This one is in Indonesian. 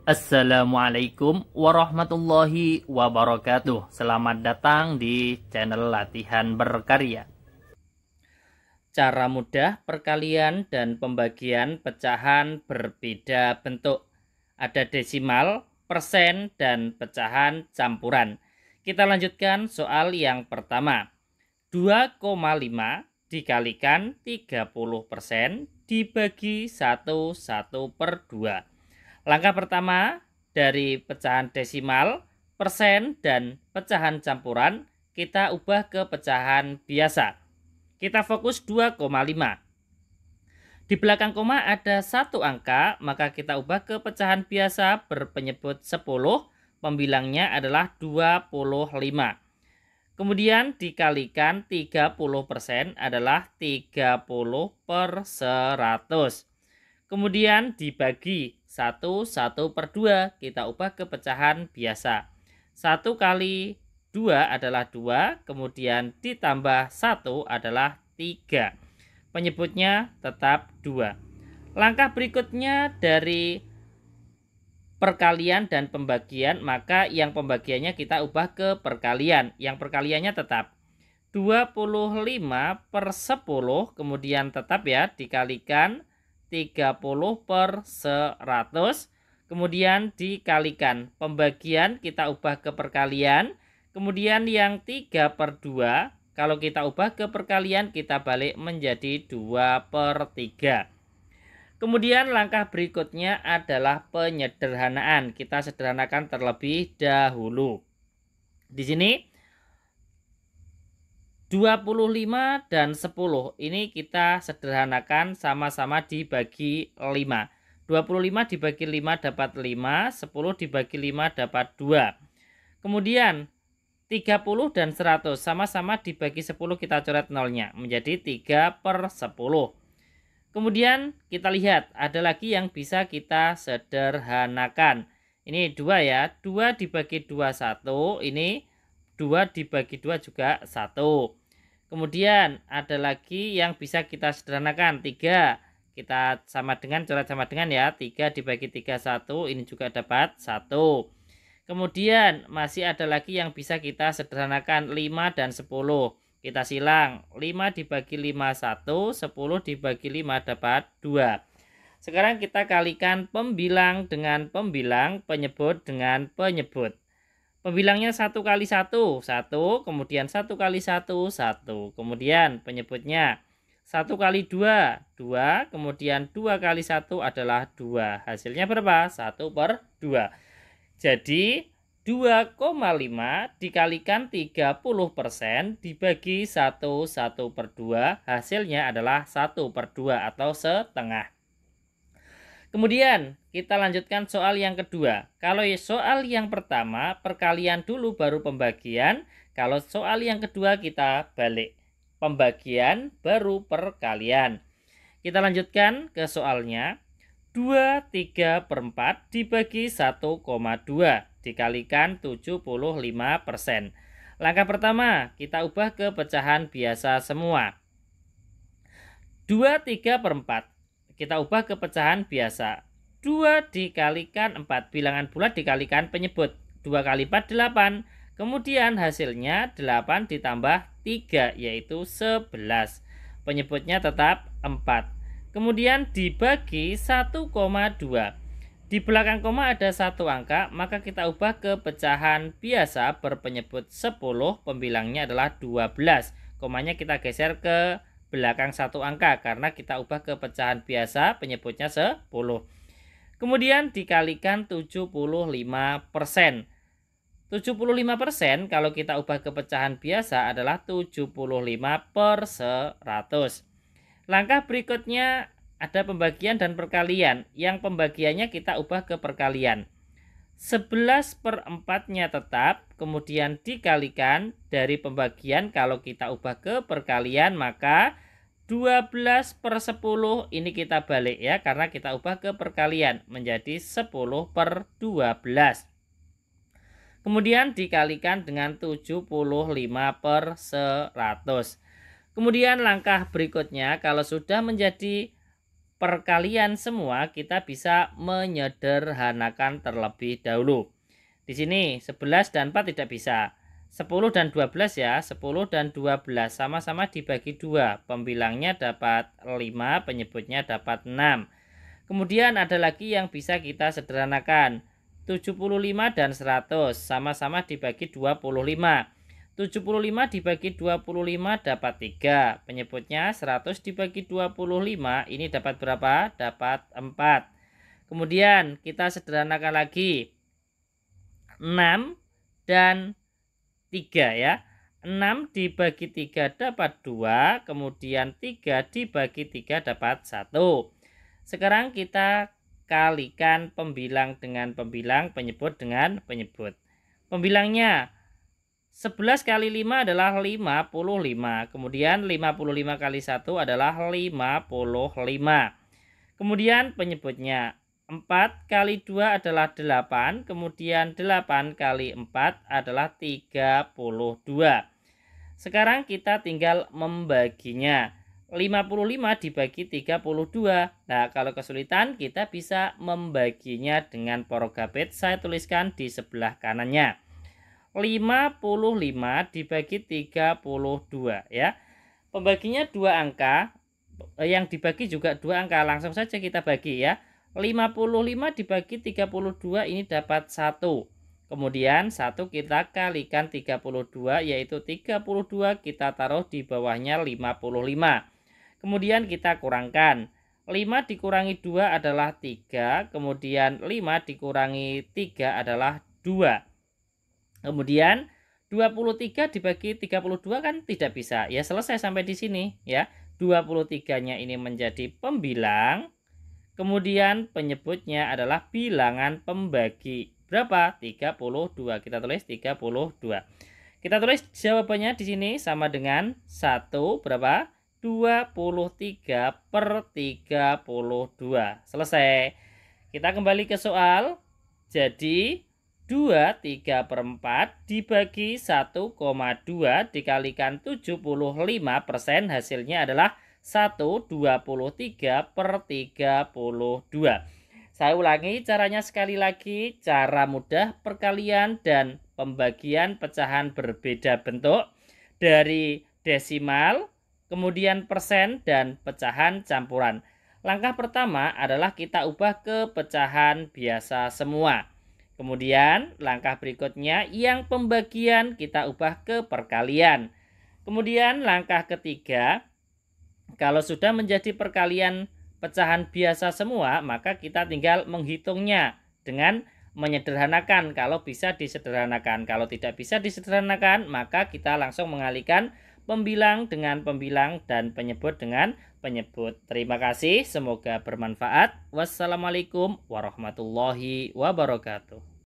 Assalamualaikum warahmatullahi wabarakatuh. Selamat datang di channel Latihan Berkarya. Cara mudah perkalian dan pembagian pecahan berbeda bentuk. Ada desimal, persen, dan pecahan campuran. Kita lanjutkan soal yang pertama. 2,5 dikalikan 30% dibagi 1/2. Langkah pertama dari pecahan desimal, persen, dan pecahan campuran kita ubah ke pecahan biasa. Kita fokus 2,5. Di belakang koma ada satu angka, maka kita ubah ke pecahan biasa berpenyebut 10. Pembilangnya adalah 25. Kemudian dikalikan 30% adalah 30/100. Kemudian dibagi 1/2, kita ubah ke pecahan biasa. 1 kali 2 adalah 2, kemudian ditambah 1 adalah 3. Penyebutnya tetap 2. Langkah berikutnya dari perkalian dan pembagian, maka yang pembagiannya kita ubah ke perkalian. Yang perkaliannya tetap 25/10, kemudian tetap ya dikalikan 30/100, kemudian dikalikan. Pembagian kita ubah ke perkalian, kemudian yang 3/2 kalau kita ubah ke perkalian kita balik menjadi 2/3. Kemudian langkah berikutnya adalah penyederhanaan. Kita sederhanakan terlebih dahulu. Di sini 25 dan 10 ini kita sederhanakan sama-sama dibagi 5. 25 dibagi 5 dapat 5, 10 dibagi 5 dapat 2. Kemudian 30 dan 100 sama-sama dibagi 10, kita coret nolnya menjadi 3/10. Kemudian kita lihat ada lagi yang bisa kita sederhanakan. Ini 2 ya, 2 dibagi 2 1, ini 2 dibagi 2 juga 1. Kemudian ada lagi yang bisa kita sederhanakan, 3. Kita sama dengan, coret sama dengan ya, 3 dibagi 3 1, ini juga dapat 1. Kemudian masih ada lagi yang bisa kita sederhanakan, 5 dan 10. Kita silang, 5 dibagi 5 1, 10 dibagi 5 dapat 2. Sekarang kita kalikan pembilang dengan pembilang, penyebut dengan penyebut. Pembilangnya 1 kali 1, 1, kemudian 1 kali 1, 1. Kemudian penyebutnya 1 kali 2, 2, kemudian 2 kali 1 adalah 2. Hasilnya berapa? 1/2. Jadi 2,5 dikalikan 30% dibagi 1/2, hasilnya adalah 1/2 atau setengah. Kemudian kita lanjutkan soal yang kedua. Kalau soal yang pertama perkalian dulu baru pembagian. Kalau soal yang kedua kita balik. Pembagian baru perkalian. Kita lanjutkan ke soalnya. 2/3/4 dibagi 1,2 dikalikan 75%. Langkah pertama kita ubah ke pecahan biasa semua. 2/3/4 kita ubah ke pecahan biasa. 2 dikalikan 4, bilangan bulat dikalikan penyebut. 2 kali 4 8. Kemudian hasilnya 8 ditambah 3 yaitu 11. Penyebutnya tetap 4. Kemudian dibagi 1,2. Di belakang koma ada satu angka, maka kita ubah ke pecahan biasa berpenyebut 10. Pembilangnya adalah 12. Komanya kita geser ke belakang satu angka karena kita ubah ke pecahan biasa, penyebutnya 10. Kemudian dikalikan 75%. 75% kalau kita ubah ke pecahan biasa adalah 75/100. Langkah berikutnya ada pembagian dan perkalian. Yang pembagiannya kita ubah ke perkalian. 11/4-nya tetap, kemudian dikalikan dari pembagian. Kalau kita ubah ke perkalian maka 12/10 ini kita balik ya, karena kita ubah ke perkalian menjadi 10/12. Kemudian dikalikan dengan 75/100. Kemudian langkah berikutnya kalau sudah menjadi perkalian semua, kita bisa menyederhanakan terlebih dahulu. Di sini 11 dan 4 tidak bisa. 10 dan 12 ya, 10 dan 12 sama-sama dibagi 2. Pembilangnya dapat 5, penyebutnya dapat 6. Kemudian ada lagi yang bisa kita sederhanakan. 75 dan 100 sama-sama dibagi 25. 75 dibagi 25 dapat 3. Penyebutnya 100 dibagi 25 ini dapat berapa? Dapat 4. Kemudian kita sederhanakan lagi. 6 dan 3 ya. 6 dibagi 3 dapat 2. Kemudian 3 dibagi 3 dapat 1. Sekarang kita kalikan pembilang dengan pembilang, penyebut dengan penyebut. Pembilangnya 11 kali 5 adalah 55. Kemudian 55 kali 1 adalah 55. Kemudian penyebutnya 4 kali 2 adalah 8. Kemudian 8 kali 4 adalah 32. Sekarang kita tinggal membaginya. 55 dibagi 32. Nah, kalau kesulitan kita bisa membaginya dengan porogabet. Saya tuliskan di sebelah kanannya. 55 dibagi 32 ya. Pembaginya 2 angka, yang dibagi juga 2 angka. Langsung saja kita bagi ya. 55 dibagi 32 ini dapat 1. Kemudian 1 kita kalikan 32, yaitu 32 kita taruh di bawahnya 55. Kemudian kita kurangkan. 5 dikurangi 2 adalah 3. Kemudian 5 dikurangi 3 adalah 2. Kemudian 23 dibagi 32 kan tidak bisa. Ya selesai sampai di sini ya. 23-nya ini menjadi pembilang. Kemudian penyebutnya adalah bilangan pembagi. Berapa? 32. Kita tulis 32. Kita tulis jawabannya di sini sama dengan 1 berapa? 23 per 32. Selesai. Kita kembali ke soal. Jadi 23 per 4 dibagi 1,2 dikalikan 75%, hasilnya adalah 123 per 32. Saya ulangi caranya sekali lagi. Cara mudah perkalian dan pembagian pecahan berbeda bentuk dari desimal, kemudian persen dan pecahan campuran. Langkah pertama adalah kita ubah ke pecahan biasa semua. Kemudian langkah berikutnya yang pembagian kita ubah ke perkalian. Kemudian langkah ketiga, kalau sudah menjadi perkalian pecahan biasa semua, maka kita tinggal menghitungnya dengan menyederhanakan kalau bisa disederhanakan. Kalau tidak bisa disederhanakan, maka kita langsung mengalihkan pembilang dengan pembilang dan penyebut dengan penyebut. Terima kasih, semoga bermanfaat. Wassalamualaikum warahmatullahi wabarakatuh.